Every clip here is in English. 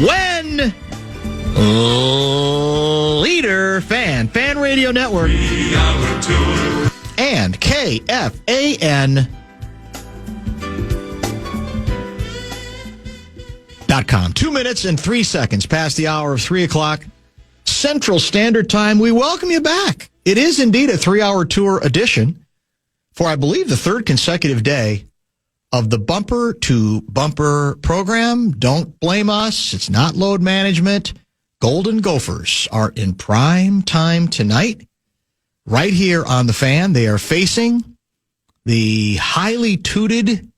when Leader Fan Radio Network, and KFAN.com. 2 minutes and 3 seconds past the hour of 3 o'clock Central Standard Time. We welcome you back. It is indeed a 3-hour tour edition for, I believe, the third consecutive day of the Bumper to Bumper program. Don't blame us. It's not load management. Golden Gophers are in prime time tonight, right here on the Fan. They are facing the highly touted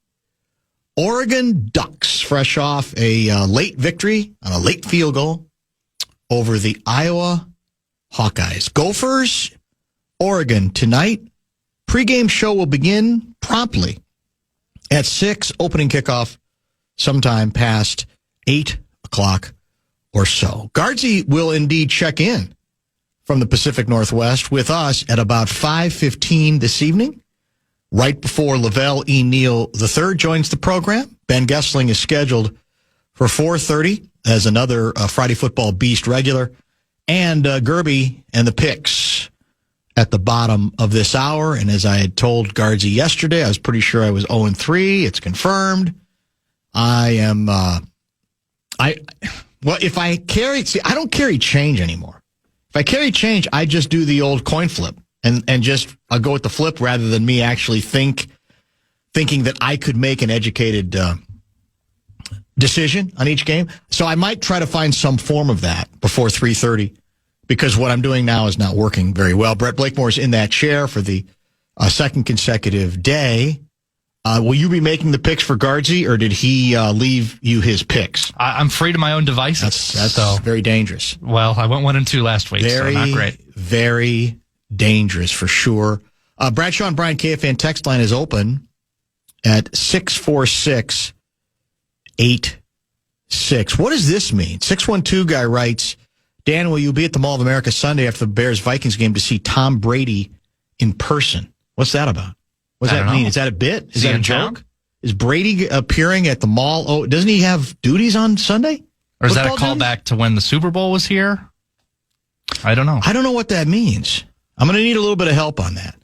Oregon Ducks, fresh off a late victory on a late field goal over the Iowa Hawkeyes. Gophers, Oregon tonight. Pre-game show will begin promptly at 6, opening kickoff sometime past 8 o'clock or so. Guardsy will indeed check in from the Pacific Northwest with us at about 5:15 this evening, right before Lavelle E. Neal III joins the program. Ben Gessling is scheduled for 4:30 as another Friday Football Beast regular, and Gerby and the picks at the bottom of this hour. And as I had told Guardsy yesterday, I was pretty sure I was 0-3. It's confirmed. If I carry, I don't carry change anymore. If I carry change, I just do the old coin flip and just I'll go with the flip rather than me actually thinking that I could make an educated decision on each game. So I might try to find some form of that before 3:30. Because what I'm doing now is not working very well. Brett Blakemore's in that chair for the second consecutive day. Will you be making the picks for Guardsy, or did he leave you his picks? I'm free to my own devices. That's so very dangerous. Well, I went 1-2 last week, so not great. Very dangerous for sure. Bradshaw and Brian KFAN text line is open at 646-86. What does this mean? 612 guy writes, Dan, will you be at the Mall of America Sunday after the Bears-Vikings game to see Tom Brady in person? What's that about? What does that mean? Is that a bit? Is that a joke? Is Brady appearing at the mall? Oh, doesn't he have duties on Sunday? Or is that a callback to when the Super Bowl was here? I don't know. I don't know what that means. I'm going to need a little bit of help on that.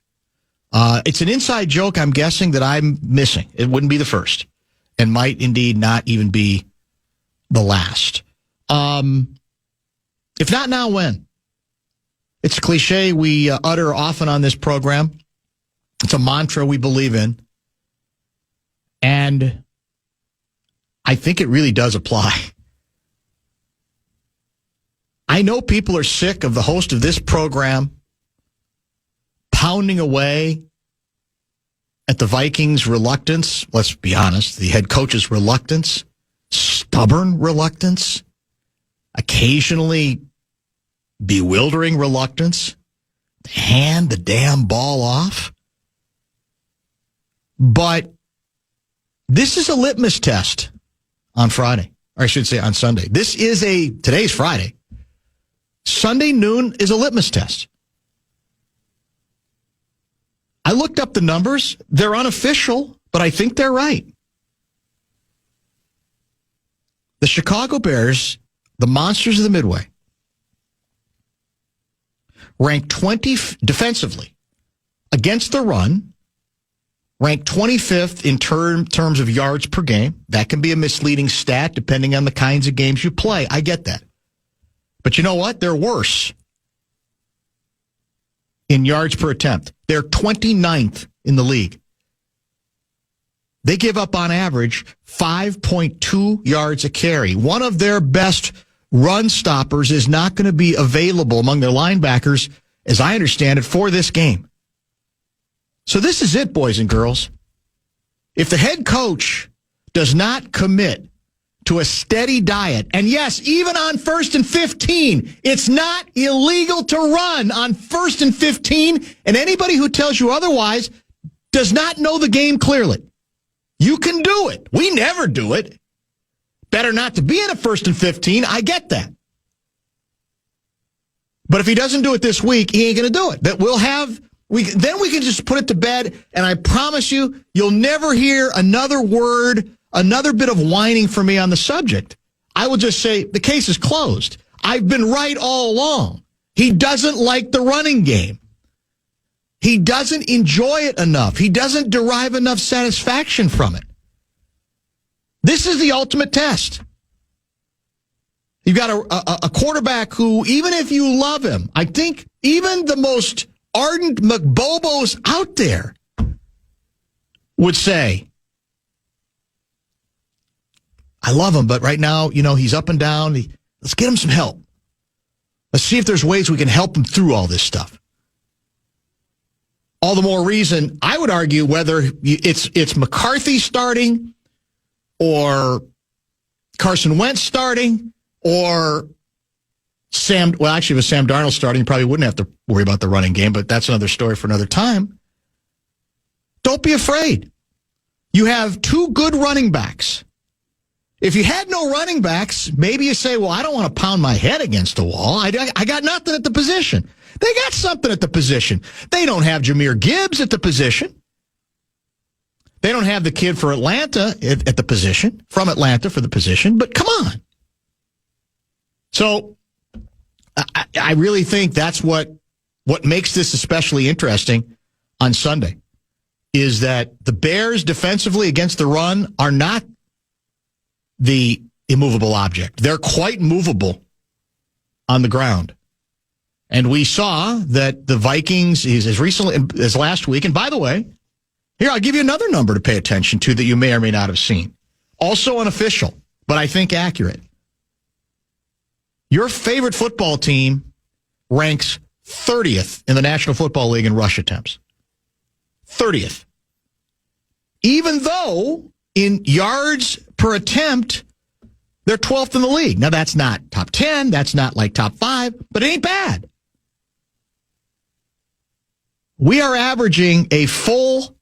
It's an inside joke, I'm guessing, that I'm missing. It wouldn't be the first and might indeed not even be the last. If not now, when? It's a cliche we utter often on this program. It's a mantra we believe in. And I think it really does apply. I know people are sick of the host of this program pounding away at the Vikings' reluctance. Let's be honest, the head coach's reluctance, stubborn reluctance, occasionally bewildering reluctance to hand the damn ball off. But this is a litmus test on Friday, or I should say on Sunday. Today's Friday. Sunday noon is a litmus test. I looked up the numbers. They're unofficial, but I think they're right. The Chicago Bears, the monsters of the Midway, ranked 20 defensively against the run, ranked 25th in terms of yards per game. That can be a misleading stat depending on the kinds of games you play. I get that. But you know what? They're worse in yards per attempt. They're 29th in the league. They give up on average 5.2 yards a carry. One of their best run stoppers is not going to be available among their linebackers, as I understand it, for this game. So this is it, boys and girls. If the head coach does not commit to a steady diet, and yes, even on 1st and 15, it's not illegal to run on 1st and 15, and anybody who tells you otherwise does not know the game clearly. You can do it. We never do it. Better not to be in a 1st and 15. I get that. But if he doesn't do it this week, he ain't going to do it. Then we can just put it to bed, and I promise you'll never hear another word, another bit of whining from me on the subject. I will just say the case is closed. I've been right all along. He doesn't like the running game. He doesn't enjoy it enough. He doesn't derive enough satisfaction from it. This is the ultimate test. You've got a quarterback who, even if you love him, I think even the most ardent McBobos out there would say, I love him, but right now, he's up and down. Let's get him some help. Let's see if there's ways we can help him through all this stuff. All the more reason, I would argue, whether it's McCarthy starting or Carson Wentz starting or if it was Sam Darnold starting, you probably wouldn't have to worry about the running game, but that's another story for another time. Don't be afraid. You have two good running backs. If you had no running backs, maybe you say, well, I don't want to pound my head against a wall. I got nothing at the position. They got something at the position. They don't have Jahmyr Gibbs at the position. They don't have the kid for Atlanta at the position, from Atlanta for the position, but come on. So I really think that's what makes this especially interesting on Sunday, is that the Bears defensively against the run are not the immovable object. They're quite movable on the ground. And we saw that the Vikings, as recently as last week, and by the way, here, I'll give you another number to pay attention to that you may or may not have seen. Also unofficial, but I think accurate. Your favorite football team ranks 30th in the National Football League in rush attempts. 30th. Even though in yards per attempt, they're 12th in the league. Now, that's not top 10. That's not like top 5, but it ain't bad. We are averaging a full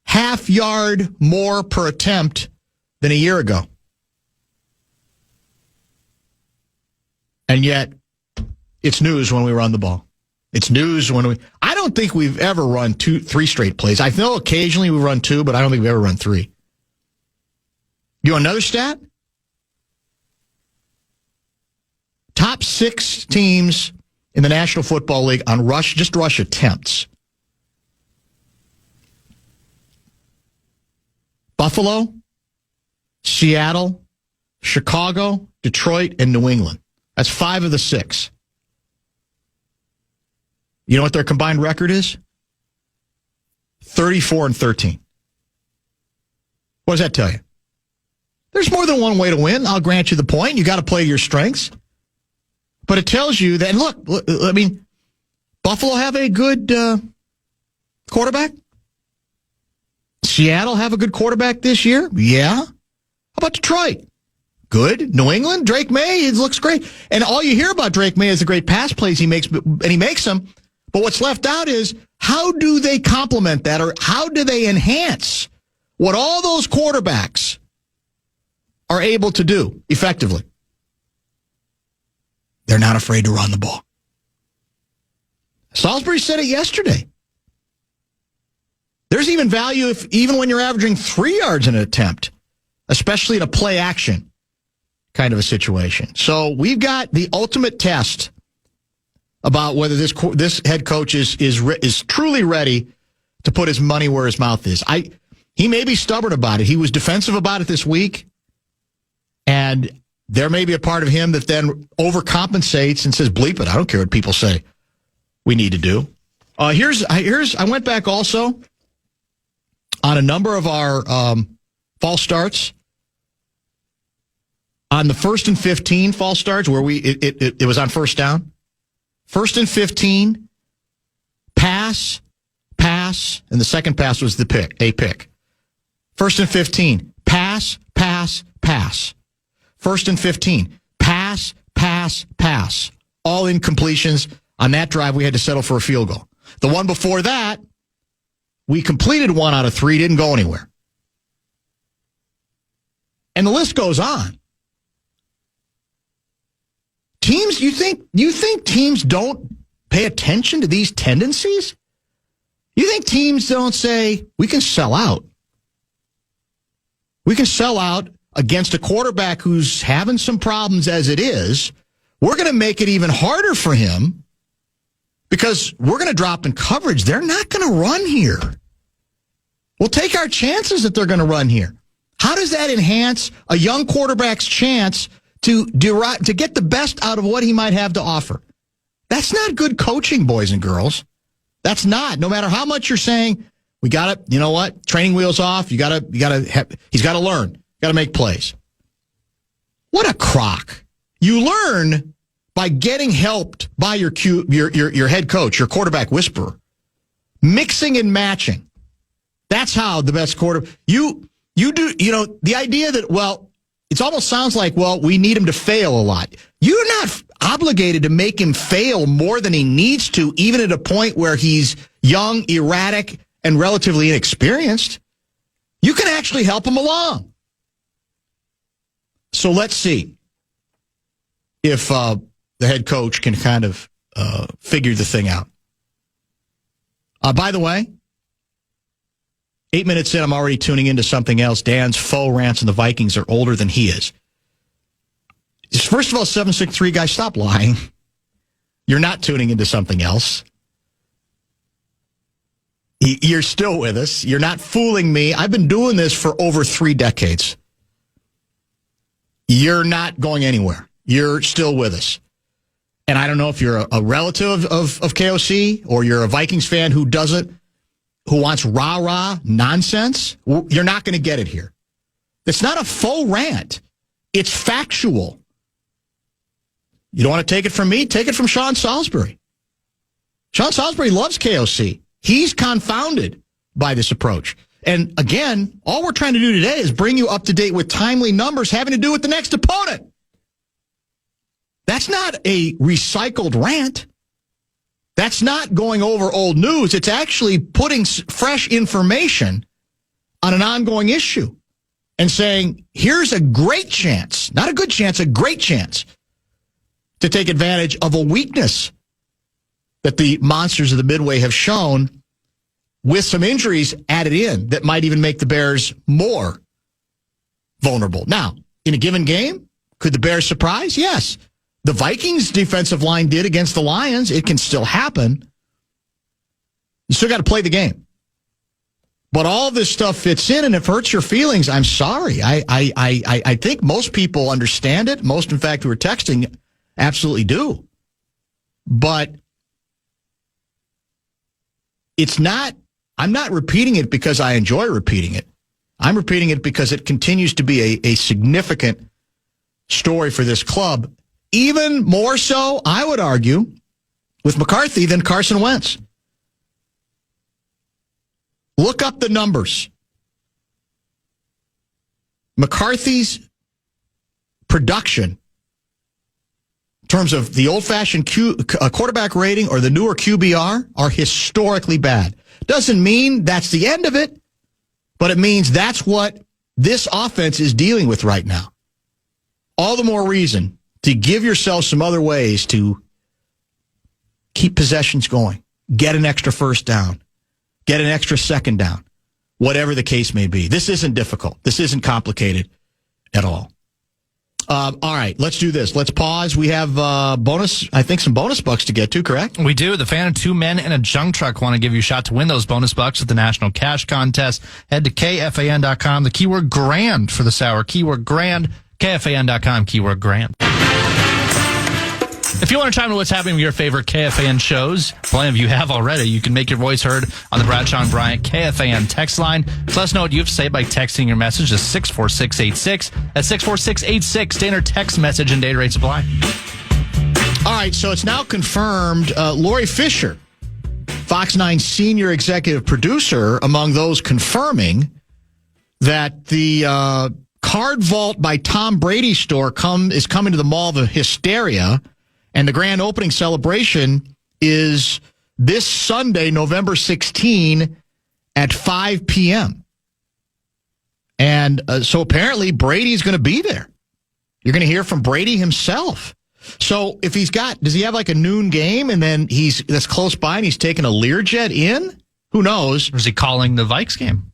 half yard more per attempt than a year ago. And yet, it's news when we run the ball. It's news when I don't think we've ever run 3 straight plays. I know occasionally we run 2, but I don't think we've ever run 3. You want another stat? Top 6 teams in the National Football League on rush attempts. Buffalo, Seattle, Chicago, Detroit, and New England. That's 5 of the 6. You know what their combined record is? 34-13. What does that tell you? There's more than one way to win. I'll grant you the point. You got to play your strengths. But it tells you that, and look, I mean, Buffalo have a good quarterback. Seattle have a good quarterback this year. Yeah. How about Detroit? Good. New England, Drake May, it looks great. And all you hear about Drake May is the great pass plays he makes, and he makes them. But what's left out is, how do they complement that, or how do they enhance what all those quarterbacks are able to do effectively? They're not afraid to run the ball. Salisbury said it yesterday. There's even value even when you're averaging 3 yards in an attempt, especially in a play action kind of a situation. So we've got the ultimate test about whether this head coach is truly ready to put his money where his mouth is. He may be stubborn about it. He was defensive about it this week, and there may be a part of him that then overcompensates and says, bleep it, I don't care what people say we need to do. I went back also on a number of our false starts. On the 1st and 15 false starts where it was on first down. 1st and 15, pass, and the second pass was a pick. 1st and 15, pass. 1st and 15, pass. All incompletions. On that drive, we had to settle for a field goal. The one before that, we completed 1 out of 3, didn't go anywhere. And the list goes on. Teams, you think teams don't pay attention to these tendencies? You think teams don't say, we can sell out? We can sell out against a quarterback who's having some problems as it is, we're going to make it even harder for him because we're going to drop in coverage. They're not going to run here. We'll take our chances that they're going to run here. How does that enhance a young quarterback's chance to get the best out of what he might have to offer? That's not good coaching, boys and girls. That's not. No matter how much you're saying, we got to, you know what? Training wheels off. He's got to learn. Got to make plays. What a crock. You learn by getting helped by your head coach, your quarterback whisperer. Mixing and matching. That's how the best you do, the idea that, well, it almost sounds like, well, we need him to fail a lot. You're not obligated to make him fail more than he needs to, even at a point where he's young, erratic, and relatively inexperienced. You can actually help him along. So let's see if the head coach can kind of figure the thing out. By the way, 8 minutes in, I'm already tuning into something else. Dan's faux rants and the Vikings are older than he is. First of all, 763 guys, stop lying. You're not tuning into something else. You're still with us. You're not fooling me. I've been doing this for over 3 decades. You're not going anywhere. You're still with us. And I don't know if you're a relative of KOC or you're a Vikings fan who wants rah-rah nonsense. You're not going to get it here. It's not a faux rant. It's factual. You don't want to take it from me? Take it from Sean Salisbury. Sean Salisbury loves KOC. He's confounded by this approach. And again, all we're trying to do today is bring you up to date with timely numbers having to do with the next opponent. That's not a recycled rant. That's not going over old news. It's actually putting fresh information on an ongoing issue and saying, here's a great chance, not a good chance, a great chance to take advantage of a weakness that the monsters of the Midway have shown with some injuries added in that might even make the Bears more vulnerable. Now, in a given game, could the Bears surprise? Yes. The Vikings defensive line did against the Lions. It can still happen. You still got to play the game. But all this stuff fits in, and if it hurts your feelings, I'm sorry. I think most people understand it. Most, in fact, who are texting absolutely do. But it's not, I'm not repeating it because I enjoy repeating it. I'm repeating it because it continues to be a significant story for this club. Even more so, I would argue, with McCarthy than Carson Wentz. Look up the numbers. McCarthy's production in terms of the old-fashioned quarterback rating or the newer QBR are historically bad. Doesn't mean that's the end of it, but it means that's what this offense is dealing with right now. All the more reason to give yourself some other ways to keep possessions going, get an extra first down, get an extra second down, whatever the case may be. This isn't difficult. This isn't complicated at all. All right, let's do this. Let's pause. We have some bonus bucks to get to, correct? We do. The fan of 2 men and a junk truck want to give you a shot to win those bonus bucks at the National Cash Contest. Head to KFAN.com. The keyword grand for this hour. Keyword grand. KFAN.com. Keyword grand. If you want to chime in what's happening with your favorite KFAN shows, plenty of you have already, you can make your voice heard on the Bradshaw and Bryant KFAN text line. Let us know what you have to say by texting your message to 64686. That's 64686. Standard text message and data rates apply. All right, so it's now confirmed. Lori Fisher, Fox 9 senior executive producer, among those confirming that the Card Vault by Tom Brady store is coming to the Mall of Hysteria. And the grand opening celebration is this Sunday, November 16 at 5 p.m. And so apparently Brady's going to be there. You're going to hear from Brady himself. So if does he have like a noon game and then that's close by and he's taking a Learjet in? Who knows? Or is he calling the Vikes game?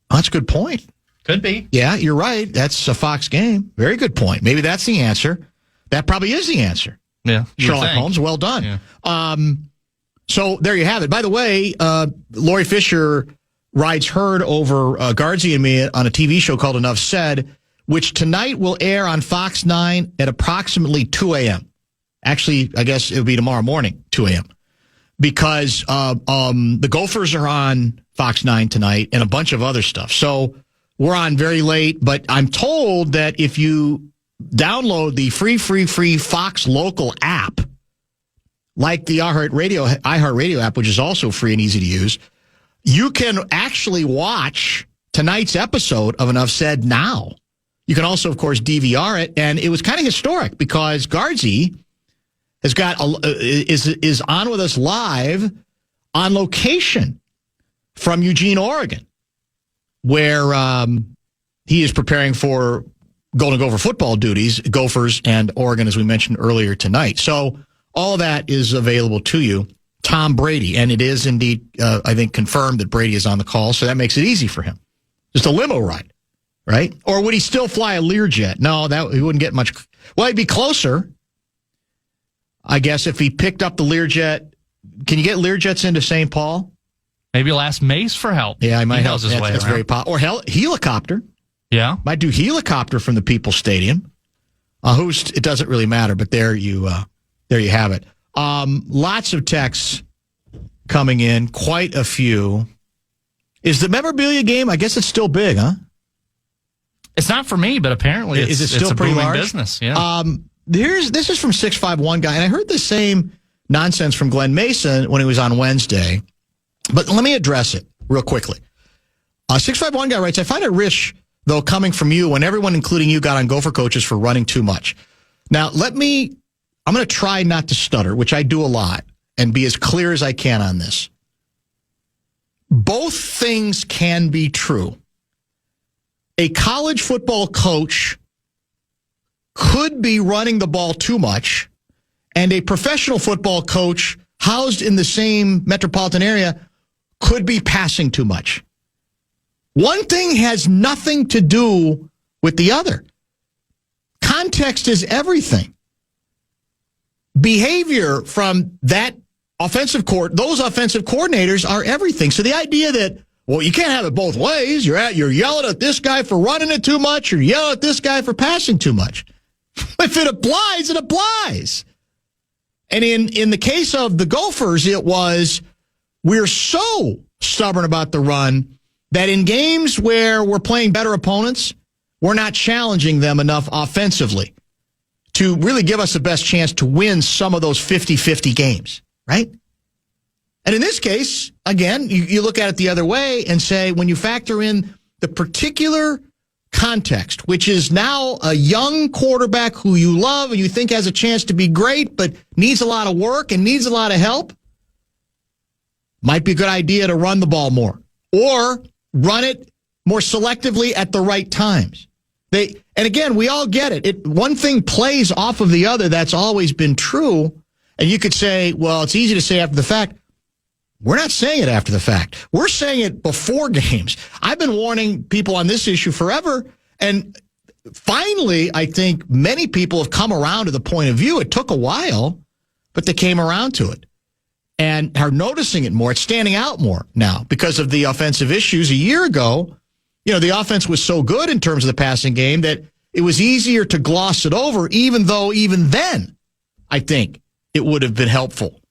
Oh, that's a good point. Could be. Yeah, you're right. That's a Fox game. Very good point. Maybe that's the answer. That probably is the answer. Yeah. Sherlock Holmes, well done. Yeah. So there you have it. By the way, Lori Fisher rides herd over Guardsy and me on a TV show called Enough Said, which tonight will air on Fox 9 at approximately 2 a.m. Actually, I guess it would be tomorrow morning, 2 a.m. Because the Gophers are on Fox 9 tonight and a bunch of other stuff. So we're on very late, but I'm told that if you download the free Fox Local app, like the iHeartRadio app, which is also free and easy to use, you can actually watch tonight's episode of Enough Said now. You can also, of course, DVR it, and it was kind of historic because Guardsy has got is on with us live on location from Eugene, Oregon, where he is preparing for Golden Gopher football duties, Gophers and Oregon, as we mentioned earlier tonight. So all that is available to you. Tom Brady, and it is indeed, I think, confirmed that Brady is on the call, so that makes it easy for him. Just a limo ride, right? Or would he still fly a Learjet? No, he wouldn't get much. Well, he'd be closer, I guess, if he picked up the Learjet. Can you get Learjets into St. Paul? Maybe he'll ask Mace for help. Yeah, he might help. His way That's very possible. Or helicopter. Yeah. Might do helicopter from the People's Stadium. It doesn't really matter, but there you have it. Lots of texts coming in, quite a few. Is the memorabilia game, I guess it's still big, huh? It's not for me, but apparently it's still a pretty booming large business. Yeah. This is from 651 guy, and I heard the same nonsense from Glenn Mason when he was on Wednesday. But let me address it real quickly. 651 guy writes, I find it rich, though, coming from you when everyone, including you, got on Gopher coaches for running too much. Now, I'm going to try not to stutter, which I do a lot, and be as clear as I can on this. Both things can be true. A college football coach could be running the ball too much, and a professional football coach housed in the same metropolitan area could be passing too much. One thing has nothing to do with the other. Context is everything. Behavior from those offensive coordinators are everything. So the idea that, well, you can't have it both ways. You're yelling at this guy for running it too much, or yelling at this guy for passing too much. If it applies, it applies. And in the case of the Gophers, it was, we're so stubborn about the run that in games where we're playing better opponents, we're not challenging them enough offensively to really give us the best chance to win some of those 50-50 games, right? And in this case, again, you look at it the other way and say, when you factor in the particular context, which is now a young quarterback who you love and you think has a chance to be great, but needs a lot of work and needs a lot of help, might be a good idea to run the ball more or run it more selectively at the right times. And again, we all get it. One thing plays off of the other. That's always been true. And you could say, well, it's easy to say after the fact. We're not saying it after the fact. We're saying it before games. I've been warning people on this issue forever. And finally, I think many people have come around to the point of view. It took a while, but they came around to it and are noticing it more. It's standing out more now because of the offensive issues. A year ago, the offense was so good in terms of the passing game that it was easier to gloss it over, even though even then, I think it would have been helpful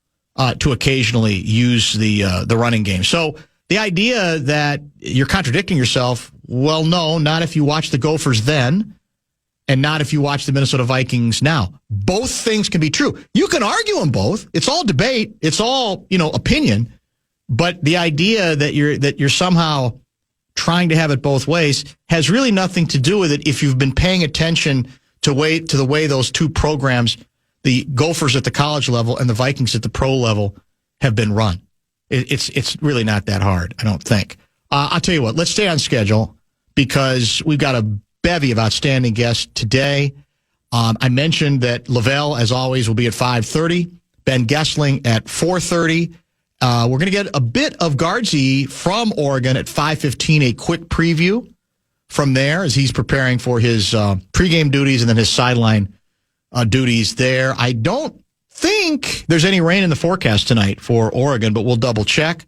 to occasionally use the running game. So the idea that you're contradicting yourself, well, no, not if you watch the Gophers then and not if you watch the Minnesota Vikings now. Both things can be true. You can argue them both. It's all debate. It's all, opinion. But the idea that you're somehow trying to have it both ways has really nothing to do with it if you've been paying attention to the way those two programs, the Gophers at the college level and the Vikings at the pro level, have been run. It's really not that hard, I don't think. I'll tell you what, let's stay on schedule because we've got a bevy of outstanding guests today. I mentioned that Lavelle, as always, will be at 5:30. Ben Gessling at 4:30. We're going to get a bit of Guardsy from Oregon at 5:15, a quick preview from there as he's preparing for his pregame duties and then his sideline duties there. I don't think there's any rain in the forecast tonight for Oregon, but we'll double check.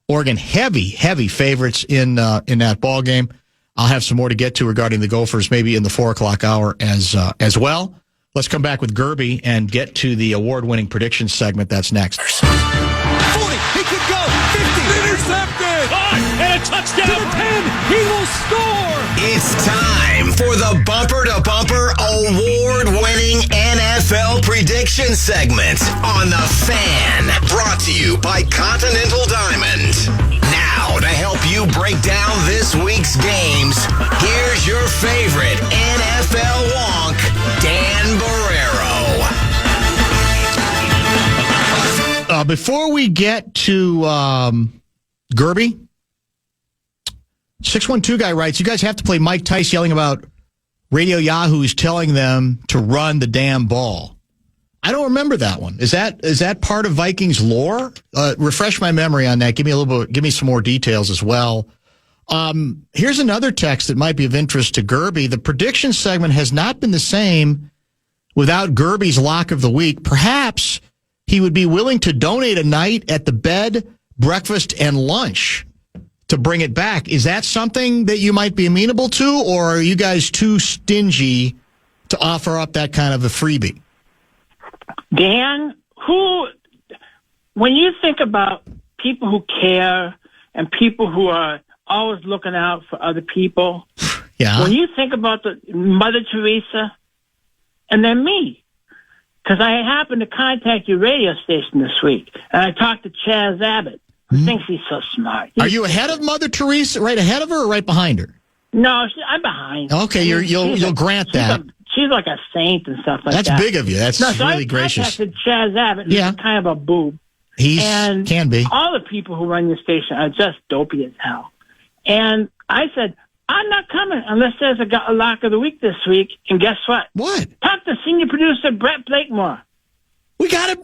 Oregon heavy favorites in that ball game. I'll have some more to get to regarding the Gophers, maybe in the 4 o'clock hour as well. Let's come back with Gerby and get to the award-winning prediction segment. That's next. 40, he could go. 50, intercepted. And a touchdown. To the 10, he will score. It's time for the Bumper to Bumper award-winning NFL prediction segment on the Fan. Brought to you by Continental Diamond. Now, to help you break down this week's games, here's your favorite NFL wonk, Dan Barreiro. Before we get to Gerby, 612 guy writes, you guys have to play Mike Tice yelling about Radio Yahoos telling them to run the damn ball. I don't remember that one. Is that part of Vikings lore? Refresh my memory on that. Give me some more details as well. Here's another text that might be of interest to Gerby. The prediction segment has not been the same without Gerby's lock of the week. Perhaps he would be willing to donate a night at the bed, breakfast, and lunch to bring it back. Is that something that you might be amenable to, or are you guys too stingy to offer up that kind of a freebie? Dan, when you think about people who care and people who are always looking out for other people, yeah. When you think about the Mother Teresa and then me, because I happened to contact your radio station this week, and I talked to Chaz Abbott, who thinks he's so smart. Are you ahead of Mother Teresa, right ahead of her or right behind her? No, I'm behind. Okay, you'll grant that. She's like a saint and stuff like that. That's big of you. That's really gracious. I contacted Chaz Abbott, who's kind of a boob. Can be. All the people who run your station are just dopey as hell. And I said, I'm not coming unless there's a lock of the week this week. And guess what? What? Talk to senior producer Brett Blakemore. We got a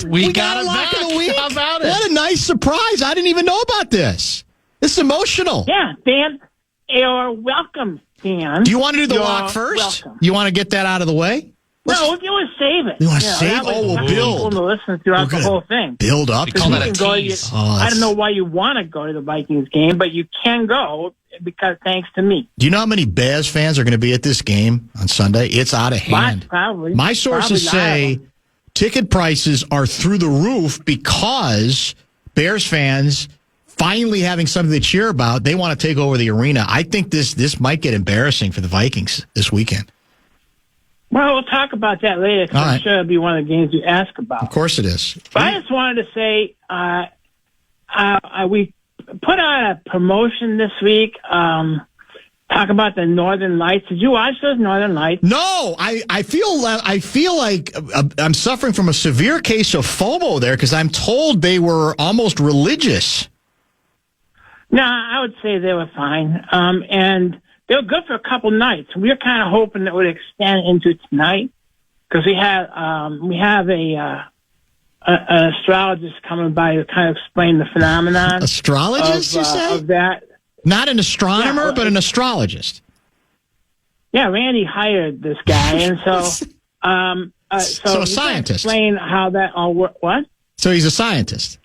lock of the week. How about it? What a nice surprise. I didn't even know about this. This is emotional. Yeah, Dan, you're welcome, Dan. Do you want to do the lock first? Welcome. You want to get that out of the way? No, if you want to save it. You want to save? We'll build. To listen throughout the whole thing. Build up. We call that a tease. I don't know why you want to go to the Vikings game, but you can go because thanks to me. Do you know how many Bears fans are going to be at this game on Sunday? It's out of hand. Probably. My sources say ticket prices are through the roof because Bears fans finally having something to cheer about. They want to take over the arena. I think this might get embarrassing for the Vikings this weekend. Well, we'll talk about that later because I'm sure it'll be one of the games you ask about. Of course it is. But I just wanted to say we put on a promotion this week. Talk about the Northern Lights. Did you watch those Northern Lights? No, I feel like I'm suffering from a severe case of FOMO there because I'm told they were almost religious. No, I would say they were fine. And they were good for a couple nights. We were kind of hoping that would extend into tonight because we have an astrologist coming by to kind of explain the phenomenon. Astrologist, you say? Of that. Not an astronomer, but an astrologist. Yeah, Randy hired this guy, and so a scientist. Explain how that all works. What? So he's a scientist.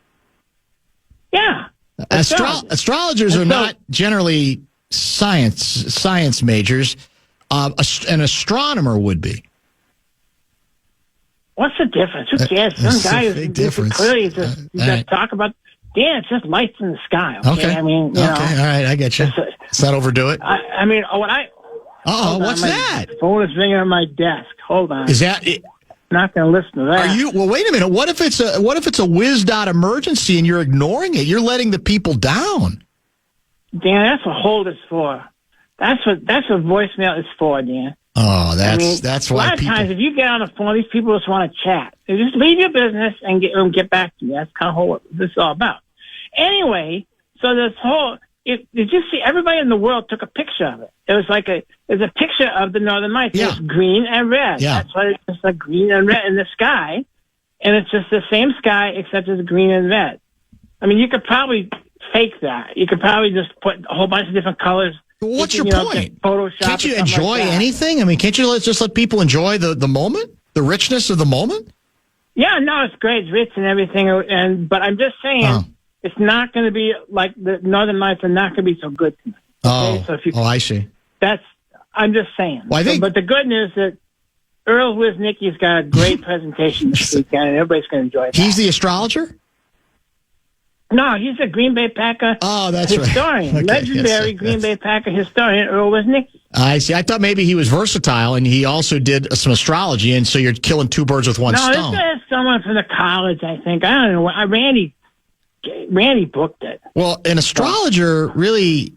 Yeah. Astrologers are not generally science majors. An astronomer would be. What's the difference? Who cares? Some guy is clearly just talk about. Yeah, it's just lights in the sky. Okay. I mean, you know, all right, I get you. Let's not overdo it. I mean, what's that? Phone is ringing on my desk. Hold on. Is that it? Not going to listen to that. Are you? Well, wait a minute. What if it's a whizzed out emergency and you're ignoring it? You're letting the people down. Dan, that's what hold is for. That's what voicemail is for, Dan. Oh, that's why. A lot of times, if you get on the phone, these people just want to chat. They just leave your business and get back to you. That's kind of what this is all about. Anyway, so this whole did you see? Everybody in the world took a picture of it. It was like there's a picture of the Northern Lights. Yeah. It's green and red. Yeah. That's why it's just like green and red in the sky, and it's just the same sky except it's green and red. I mean, you could probably fake that. You could probably just put a whole bunch of different colors What's You your know, point? Photoshop Can't you or something enjoy like that. anything? I mean, can't you just let people enjoy the moment, the richness of the moment? Yeah, no, it's great. It's rich and everything. But I'm just saying, it's not going to be like the Northern Lights are not going to be so good tonight. Okay? So if you, I see. I'm just saying. Well, I think, but the good news is that Earl Wisnicki's got a great presentation this weekend, and everybody's going to enjoy that. He's the astrologer? No, he's a Green Bay Packer historian. Right. Okay, Legendary Green Bay Packer historian, Earl Wisnicki. I see. I thought maybe he was versatile, and he also did some astrology, and so you're killing two birds with one stone. No, this is someone from the college, I think. I don't know. Randy booked it. Well, an astrologer really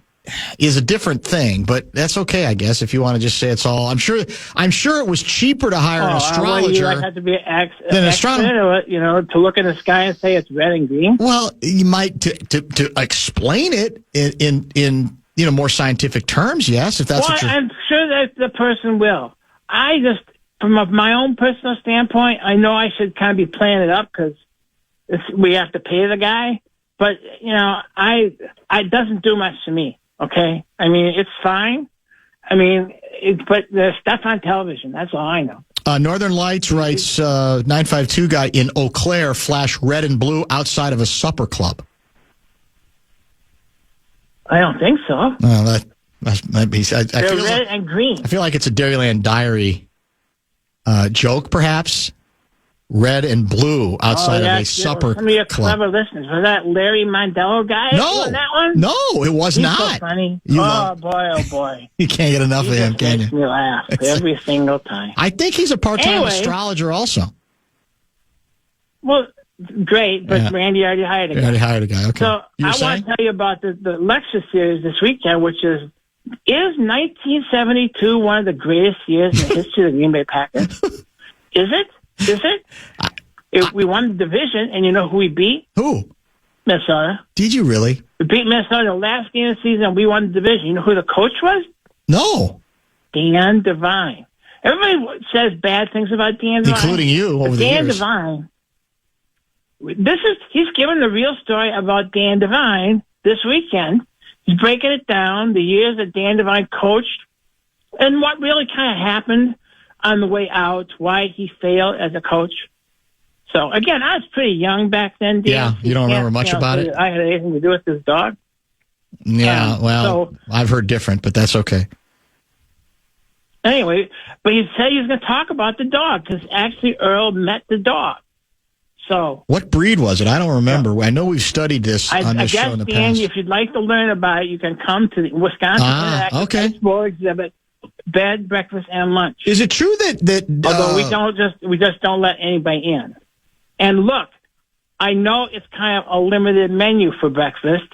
is a different thing, but that's okay, I guess, if you want to just say it's all. I'm sure it was cheaper to hire an astrologer. You have to be an than an astronomer, to look in the sky and say it's red and green. Well, you might to explain it in more scientific terms. Yes, if that's what you're. I'm sure that the person will. I just, from my own personal standpoint, I know I should kind of be playing it up because we have to pay the guy. But it doesn't do much to me. Okay, I mean it's fine. I mean, but the stuff on television. That's all I know. Northern Lights writes 952 guy in Eau Claire flash red and blue outside of a supper club. I don't think so. Well, that might be. I They're feel red and green. I feel like it's a Dairyland Diary joke, perhaps. Red and blue outside of a supper Some of your club. clever listeners. Was that Larry Mandello guy? No, Was that one? No, it was He's not. So funny. Oh boy. You can't get enough of him, can makes you? me laugh every single time. I think he's a part-time astrologer also. Well, great, but Randy already hired a guy. Already hired a guy. Okay. So I want to tell you about the lecture series this weekend, which is 1972 one of the greatest years in the history of the Green Bay Packers? Is it? If we won the division, and you know who we beat? Who? Minnesota. Did you really? We beat Minnesota the last game of the season, and we won the division. You know who the coach was? No. Dan Devine. Everybody says bad things about Dan Devine. Including you over the Dan years. Devine. He's giving the real story about Dan Devine this weekend. He's breaking it down, the years that Dan Devine coached, and what really kind of happened on the way out, why he failed as a coach. So, again, I was pretty young back then, Dan. Yeah, you don't remember much about it? I had anything to do with this dog. Yeah, I've heard different, but that's okay. Anyway, but he said he was going to talk about the dog because actually Earl met the dog. So, what breed was it? I don't remember. I know we've studied this on this show in the Dan, past. if you'd like to learn about it, you can come to the Wisconsin Interactive Expo exhibit, bed, breakfast, and lunch. Is it true that although we just don't let anybody in. And look, I know it's kind of a limited menu for breakfast.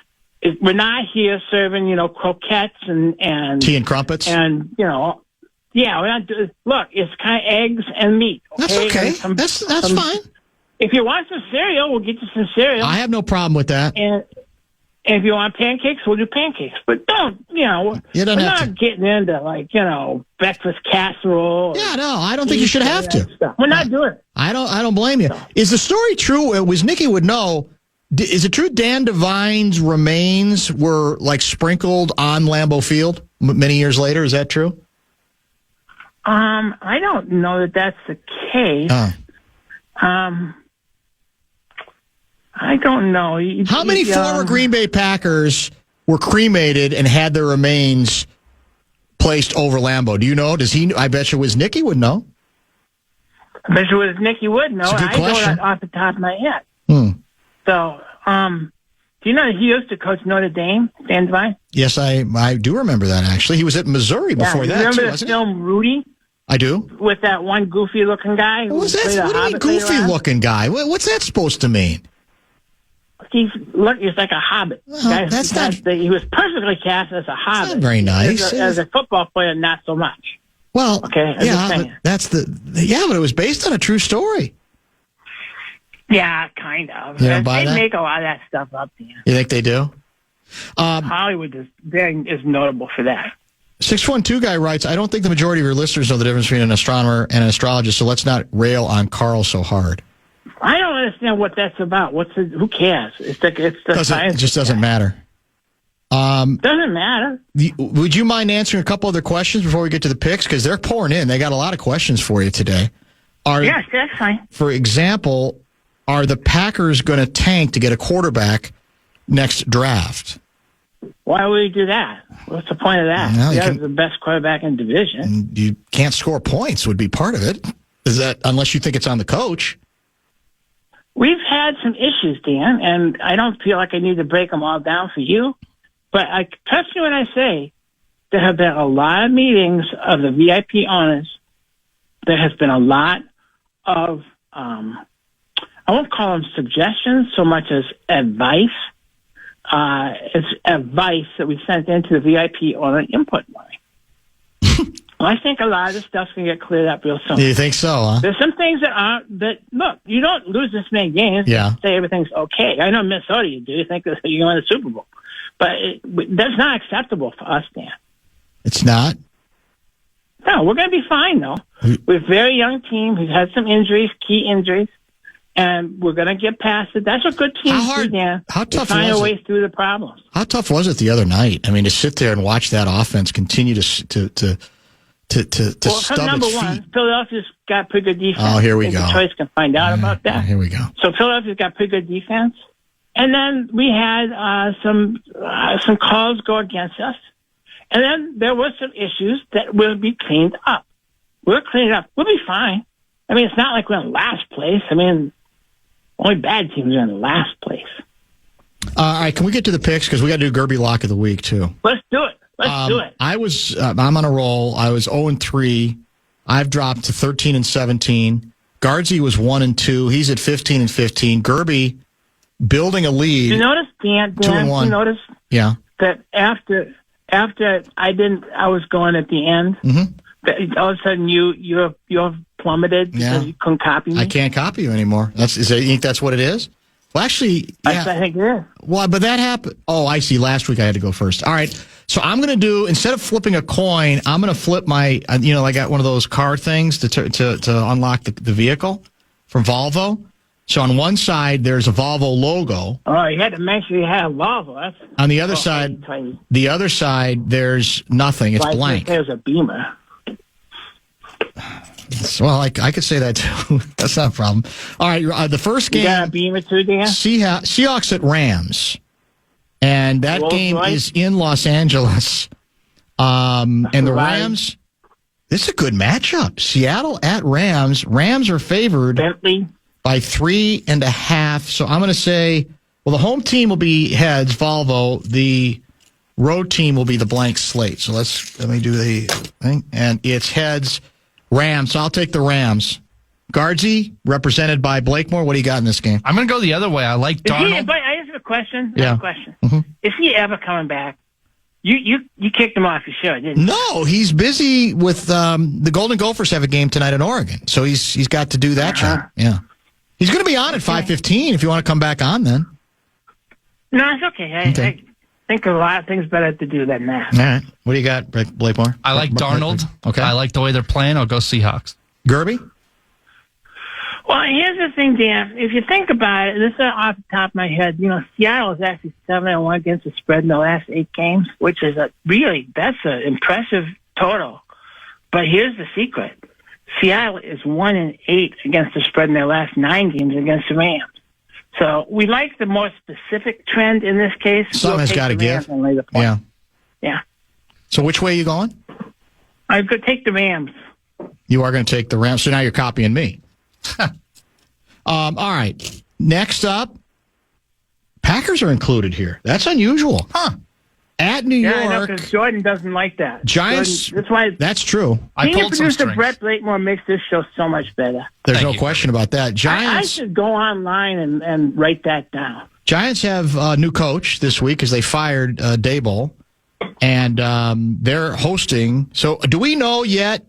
We're not here serving, croquettes and tea and crumpets and we're not. Look, it's kind of eggs and meat. Okay? That's okay. That's fine. If you want some cereal, we'll get you some cereal. I have no problem with that. And if you want pancakes, we'll do pancakes. But don't, we're not getting into breakfast casserole. Yeah, no, I don't think you should have to. Stuff. We're not doing it. I don't blame you. Is the story true? Wisnicki would know. Is it true Dan Devine's remains were sprinkled on Lambeau Field many years later? Is that true? I don't know that that's the case. I don't know. How many former Green Bay Packers were cremated and had their remains placed over Lambeau? Do you know? Does he? I bet you Wisnicki would know. I bet you Wisnicki would know. I know that off the top of my head. So, do you know that he used to coach Notre Dame, Dan Devine? Yes, I do remember that, actually. He was at Missouri before that, remember too, the wasn't film Rudy? I do. With that one goofy-looking guy? What was that? What do you mean goofy-looking guy? What's that supposed to mean? He's like a hobbit. Well, he was perfectly cast as a hobbit. That's not very nice. As a football player, not so much. Well, okay, but it was based on a true story. Yeah, kind of. They make a lot of that stuff up. Dan. You think they do? Hollywood is notable for that. 612 guy writes, I don't think the majority of your listeners know the difference between an astronomer and an astrologist, so let's not rail on Carl so hard. I don't understand what that's about. Who cares? It's the science. It just doesn't matter. Doesn't matter. Would you mind answering a couple other questions before we get to the picks? Because they're pouring in. They got a lot of questions for you today. Yes, that's fine. For example, are the Packers going to tank to get a quarterback next draft? Why would we do that? What's the point of that? No, That's the best quarterback in the division. You can't score points would be part of it. Is that unless you think it's on the coach? We've had some issues, Dan, and I don't feel like I need to break them all down for you. But I trust you when I say there have been a lot of meetings of the VIP owners. There has been a lot of, I won't call them suggestions so much as advice. It's advice that we sent into the VIP owner input line. I think a lot of this stuff's going to get cleared up real soon. You think so, huh? There's some things look, you don't lose this many games and say everything's okay. I know Minnesota you do. You think that you're going to the Super Bowl. But that's not acceptable for us, Dan. It's not? No, we're going to be fine, though. We're a very young team. We've had some injuries, key injuries, and we're going to get past it. That's what good teams do, Dan. How tough find was a way it? through the problems. How tough was it the other night? I mean, to sit there and watch that offense continue to Well, stub number its one, feet. Philadelphia's got pretty good defense. Oh, here we I go. think Detroit's can find out about that. Here we go. So Philadelphia's got pretty good defense. And then we had some calls go against us. And then there were some issues that will be cleaned up. We'll clean it up. We'll be fine. I mean, it's not like we're in last place. I mean, only bad teams are in last place. All right, can we get to the picks? Because we got to do Gerby Lock of the Week, too. Let's do it. Let's do it. I'm on a roll. I was 0-3. I've dropped to 13-17. Guardsy was 1-2. He's at 15-15. Gerby building a lead. You notice, Dan, 2-1. you notice that after I was going at the end, that all of a sudden you're plummeted because you couldn't copy me. I can't copy you anymore. You think that's what it is? Well, actually, I think it is. Well, but that happened. Oh, I see. Last week I had to go first. All right. So I'm going to do, instead of flipping a coin, I'm going to flip my, I got one of those car things to unlock the vehicle from Volvo. So on one side, there's a Volvo logo. Oh, you had to make sure you had a Volvo. That's on the other side, there's nothing. It's blank. There's a Beamer. Well, I could say that too. That's not a problem. All right, the first game. You got a Beamer too, Dan? Seahawks at Rams. And that game is in Los Angeles. And the Rams, this is a good matchup. Seattle at Rams. Rams are favored by 3.5. So I'm going to say, well, the home team will be heads, Volvo. The road team will be the blank slate. So let me do the thing. And it's heads, Rams. So I'll take the Rams. Guardsy, represented by Blakemore. What do you got in this game? I'm going to go the other way. I like Darnold. I have a question. Mm-hmm. Is he ever coming back? You kicked him off your show, didn't you? No, he's busy with the Golden Gophers have a game tonight in Oregon, so he's got to do that job. Yeah, he's going to be on at 5:15 if you want to come back on then. No, it's okay. I think a lot of things better to do than that. All right, what do you got, Blakemore? I like Darnold. Okay, I like the way they're playing. I'll go Seahawks. Gerby? Well, here's the thing, Dan. If you think about it, this is off the top of my head. Seattle is actually 7-1 against the spread in the last 8 games, which is that's an impressive total. But here's the secret: Seattle is 1-8 against the spread in their last 9 games against the Rams. So we like the more specific trend in this case. Something's got to give. And lay the point. Yeah. So which way are you going? I could take the Rams. You are going to take the Rams. So now you're copying me. All right. Next up, Packers are included here. That's unusual. Huh. At New York. Yeah, I know, because Jordan doesn't like that. Giants. That's why. That's true. Senior producer Brett Blakemore makes this show so much better. There's no question about that. Giants. I should go online and write that down. Giants have a new coach this week because they fired Daboll, and they're hosting. So do we know yet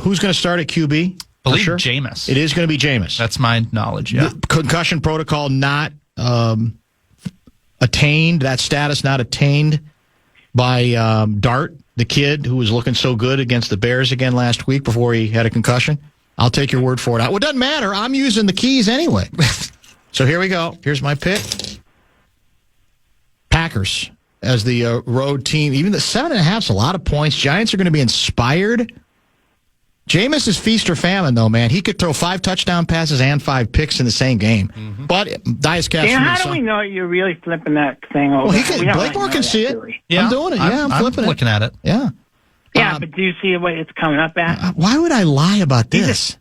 who's going to start at QB? I believe Jameis. It is going to be Jameis. That's my knowledge, yeah. The concussion protocol not attained, that status not attained by Dart, the kid who was looking so good against the Bears again last week before he had a concussion. I'll take your word for it. Well, it doesn't matter. I'm using the keys anyway. So here we go. Here's my pick. Packers. as the road team. Even the 7.5 is a lot of points. Giants are going to be inspired. Jameis is feast or famine, though, man. He could throw 5 touchdown passes and 5 picks in the same game. Mm-hmm. But Dias Cast. Dan, how do we know you're really flipping that thing over? Well, Blakemore can see it. Yeah, I'm doing it. Yeah, I'm flipping it. I'm looking at it. Yeah. Yeah, but do you see what it's coming up at? Why would I lie about this?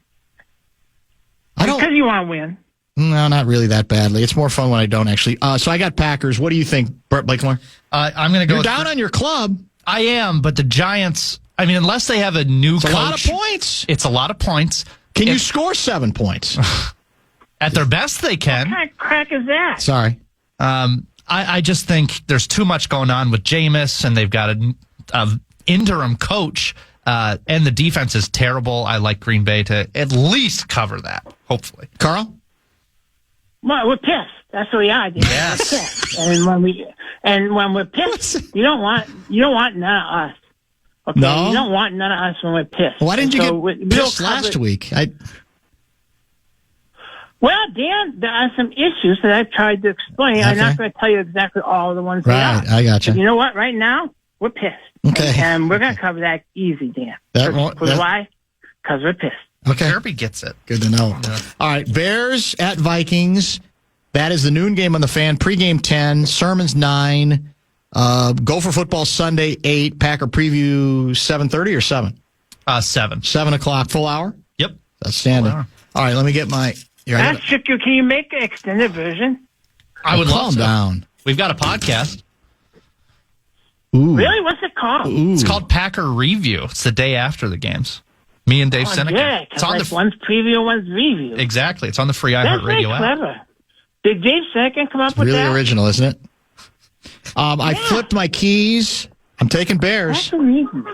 Because you want to win. No, not really that badly. It's more fun when I don't actually. So I got Packers. What do you think, Brett Blakemore? I'm going to go. You're down on your club. I am, but the Giants. I mean, unless they have a new coach, a lot of points. It's a lot of points. Can you score 7 points? At their best, they can. What kind of crack is that? Sorry. I just think there's too much going on with Jameis, and they've got an interim coach, and the defense is terrible. I like Green Bay to at least cover that, hopefully. Carl? Well, we're pissed. That's what we are. Dude. Yes. We're pissed. And when we're pissed, you don't want none of us. Okay? No? You don't want none of us when we're pissed. Why didn't you get pissed last week? Well, Dan, there are some issues that I've tried to explain. Okay. I'm not going to tell you exactly all the ones right, they are. I got you. But you know what? Right now, we're pissed. Okay. And we're going to cover that easy, Dan. Why? Because we're pissed. Okay. Gerby gets it. Good to know. Yeah. All right, Bears at Vikings. That is the noon game on the Fan. Pregame 10, sermons 9. Gopher football Sunday 8. Packer preview 7:30 or 7? 7. 7 o'clock. Full hour? Yep. Outstanding. All right, let me get my. That's tricky. Can you make an extended version? I would love calm to. Down. We've got a podcast. Ooh. Really? What's it called? Ooh. It's called Packer Review. It's the day after the games. Me and Dave Seneca. Yeah, it's on one's preview, one's review. Exactly. It's on the free iHeartRadio app. That's clever. Did Dave Seneca come up with that? Really original, isn't it? I flipped my keys. I'm taking Bears. That's the reason.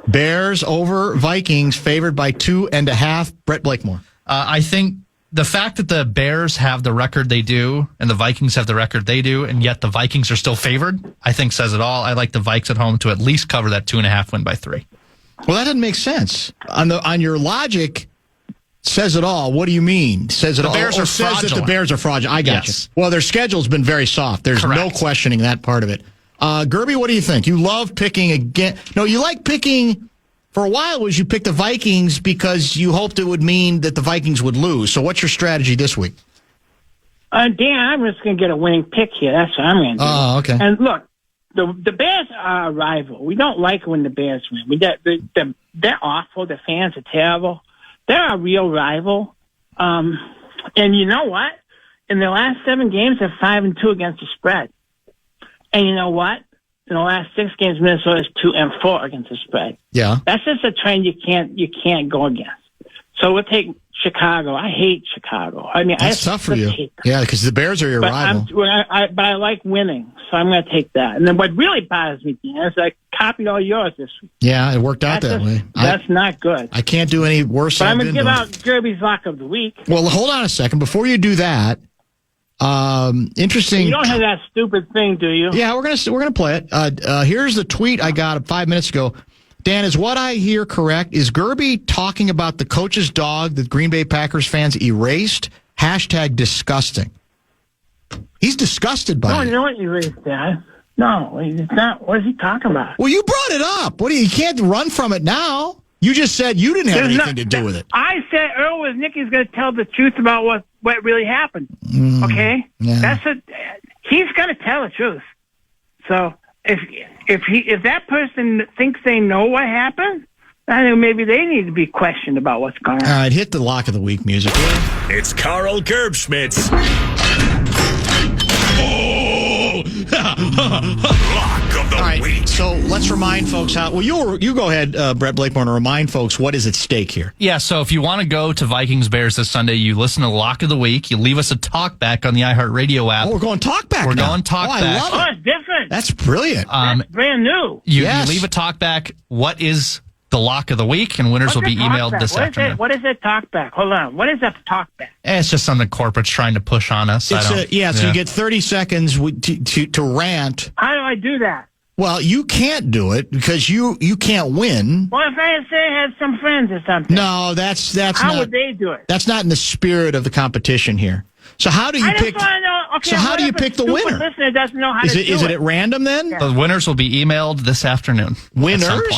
Bears over Vikings, favored by 2.5. Brett Blakemore. I think the fact that the Bears have the record they do and the Vikings have the record they do, and yet the Vikings are still favored, I think says it all. I like the Vikes at home to at least cover that 2.5 win by 3. Well, that doesn't make sense. On your logic, says it all. What do you mean? Says it all. Bears are says fraudulent. that the Bears are fraudulent. I got you. Well, their schedule's been very soft. There's no questioning that part of it. Gerby, what do you think? You love picking again. No, you like picking. For a while, was you picked the Vikings because you hoped it would mean that the Vikings would lose. So, what's your strategy this week? Dan, I'm just going to get a winning pick here. That's what I'm going to do. Oh, okay. And look. The Bears are a rival. We don't like when the Bears win. They're awful. The fans are terrible. They're a real rival. And you know what? In the last 7 games, they're 5-2 against the spread. And you know what? In the last 6 games, Minnesota's 2-4 against the spread. Yeah. That's just a trend you can't go against. So we'll take Chicago. I hate Chicago. I mean, that's tough for you. Yeah, because the Bears are your rival. But I like winning, so I'm going to take that. And then what really bothers me, Dan, is I copied all yours this week. Yeah, it worked out that way. That's not good. I can't do any worse. But I'm going to give out Gerby's Lock of the Week. Well, hold on a second. Before you do that, interesting. You don't have that stupid thing, do you? Yeah, we're gonna play it. Here's the tweet I got 5 minutes ago. Dan, is what I hear correct? Is Gerby talking about the coach's dog that Green Bay Packers fans erased? Hashtag disgusting. He's disgusted by it. No, you know what erased that? No, it's not. What is he talking about? Well, you brought it up. You can't run from it now. You just said you didn't have anything to do with it. I said earlier Nicky's going to tell the truth about what really happened. Okay? Yeah. He's going to tell the truth. So if that person thinks they know what happened, I think maybe they need to be questioned about what's going on. All right, hit the Lock of the Week music. It's Carl Gerbschmidt's Lock of the Week. So let's remind folks how. Well, you go ahead, Brett Blakemore, and remind folks what is at stake here. Yeah, so if you want to go to Vikings Bears this Sunday, you listen to Lock of the Week. You leave us a talkback on the iHeartRadio app. Oh, we're going talkback. We're going talkback. I love it. Oh, it's different. That's brilliant. That's brand new. You leave a talkback. What is the Lock of the Week? And winners will be emailed this afternoon. What is that talkback? Hold on. What is that talkback? It's just something corporate's trying to push on us. So you get 30 seconds to rant. How do I do that? Well, you can't do it because you can't win. Well, if I say I had some friends or something. No, that's how not. would they do it? That's not in the spirit of the competition here. So how do you pick? I just want to know. Okay, So how do you what if a pick the stupid winner? listener doesn't know how to do Is it at random then? The winners will be emailed this afternoon. At some Winners? point.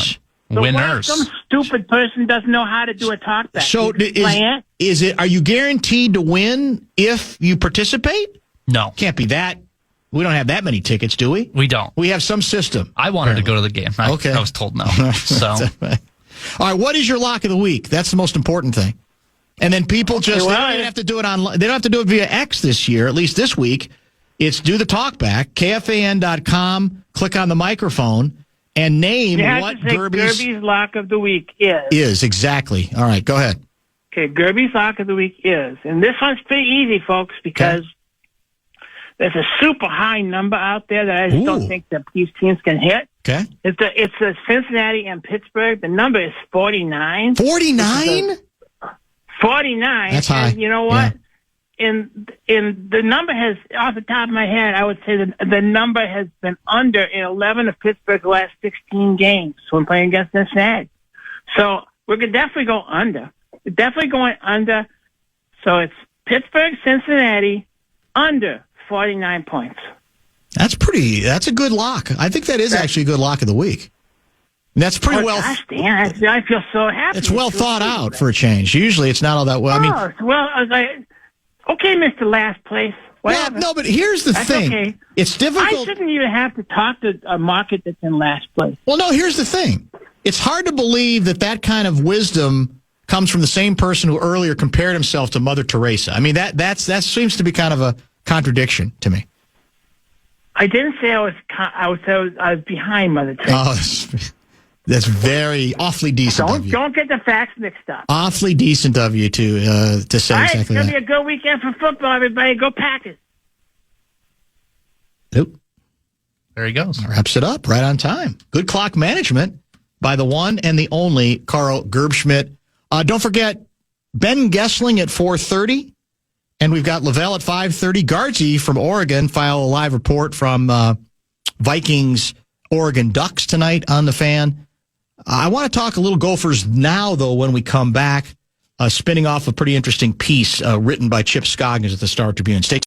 So what if Winners. some stupid person doesn't know how to do a talkback? So You explain it? are you guaranteed to win if you participate? No, Can't be that. We don't have that many tickets, do we? we don't. We have some system. I wanted to go to the game. Okay. I was told no. So All right, what is your lock of the week? That's the most important thing. And then people just they don't even have to do it online. They don't have to do it via X this year, at least this week. It's do the talkback, KFAN.com, click on the microphone, and name You have what to say Gerby's lock of the week is. Exactly. All right, go ahead. Okay, Gerby's lock of the week is. And this one's pretty easy, folks, because there's a super high number out there that I just don't think that these teams can hit. Okay. It's the Cincinnati and Pittsburgh. The number is 49. 49? 49. That's high. And you know what? In the number has, off the top of my head, I would say the number has been under in 11 of Pittsburgh's last 16 games when playing against Cincinnati. So we're going to definitely go under. We're definitely going under. So it's Pittsburgh, Cincinnati, under 49 points. That's a good lock. I think that is actually a good lock of the week. And that's pretty well. Gosh, Dan, I feel so happy. It's well thought out for a change. Usually it's not all that well. I mean, I was like, okay, Mr. Last Place. well, no, but here's the thing. Okay. It's I difficult. shouldn't even have to talk to a market that's in last place. Well, no, here's the thing. It's hard to believe that kind of wisdom comes from the same person who earlier compared himself to Mother Teresa. I mean, that seems to be kind of a contradiction to me. I didn't say I was behind Mother Teresa. Oh, that's very awfully decent of you. Don't get the facts mixed up. Awfully decent of you to say All right, exactly it's going to that. be a good weekend for football, everybody. Go Packers. Nope. there he goes. Wraps it up right on time. Good clock management by the one and the only Carl Gerbschmidt. Don't forget Ben Gessling at 4:30, and we've got Lavelle at 5:30. Guardsy from Oregon file a live report from Vikings Oregon Ducks tonight on the Fan. I want to talk a little Gophers now, though, when we come back, spinning off a pretty interesting piece written by Chip Scoggins at the Star Tribune. Stay